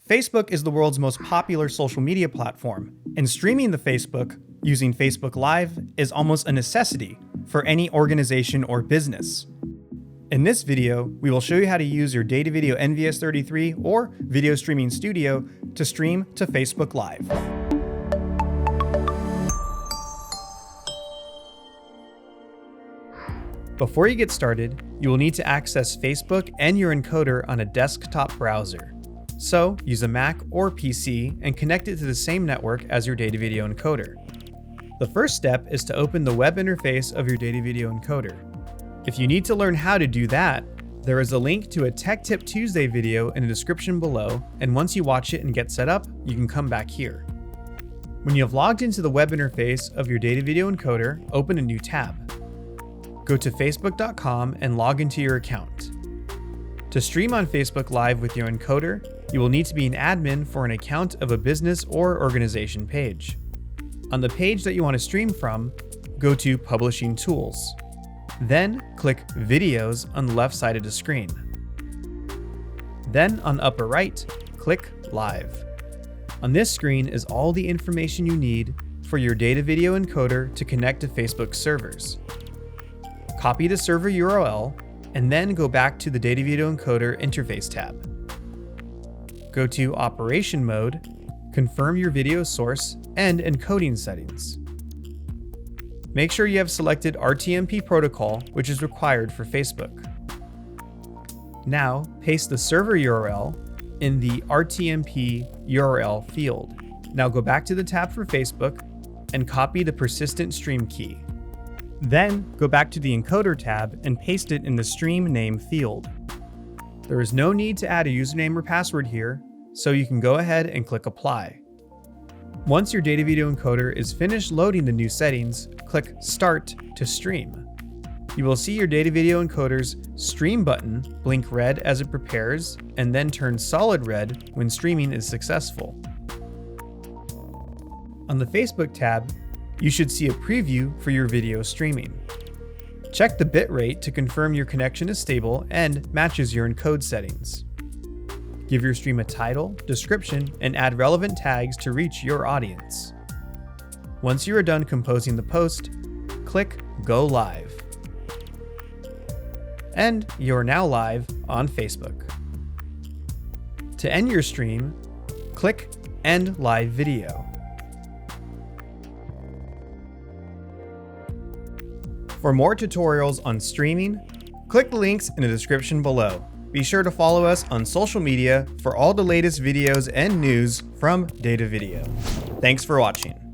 Facebook is the world's most popular social media platform, and streaming the Facebook using Facebook Live is almost a necessity for any organization or business. In this video, we will show you how to use your Datavideo NVS-33 or Video Streaming Studio to stream to Facebook Live. Before you get started, you will need to access Facebook and your encoder on a desktop browser. So, use a Mac or PC and connect it to the same network as your Datavideo encoder. The first step is to open the web interface of your Datavideo encoder. If you need to learn how to do that, there is a link to a Tech Tip Tuesday video in the description below, and once you watch it and get set up, you can come back here. When you have logged into the web interface of your Datavideo encoder, open a new tab. Go to facebook.com and log into your account. To stream on Facebook Live with your encoder, you will need to be an admin for an account of a business or organization page. On the page that you want to stream from, go to Publishing Tools. Then click Videos on the left side of the screen. Then on upper right, click Live. On this screen is all the information you need for your Datavideo encoder to connect to Facebook servers. Copy the server URL and then go back to the Datavideo encoder interface tab. Go to Operation Mode, confirm your video source and encoding settings. Make sure you have selected RTMP protocol, which is required for Facebook. Now, paste the server URL in the RTMP URL field. Now go back to the tab for Facebook and copy the persistent stream key. Then, go back to the encoder tab and paste it in the stream name field. There is no need to add a username or password here, so you can go ahead and click Apply. Once your Datavideo encoder is finished loading the new settings, click Start to stream. You will see your Datavideo encoder's Stream button blink red as it prepares, and then turn solid red when streaming is successful. On the Facebook tab, you should see a preview for your video streaming. Check the bitrate to confirm your connection is stable and matches your encode settings. Give your stream a title, description, and add relevant tags to reach your audience. Once you are done composing the post, click Go Live. And you are now live on Facebook. To end your stream, click End Live Video. For more tutorials on streaming, click the links in the description below. Be sure to follow us on social media for all the latest videos and news from Datavideo. Thanks for watching.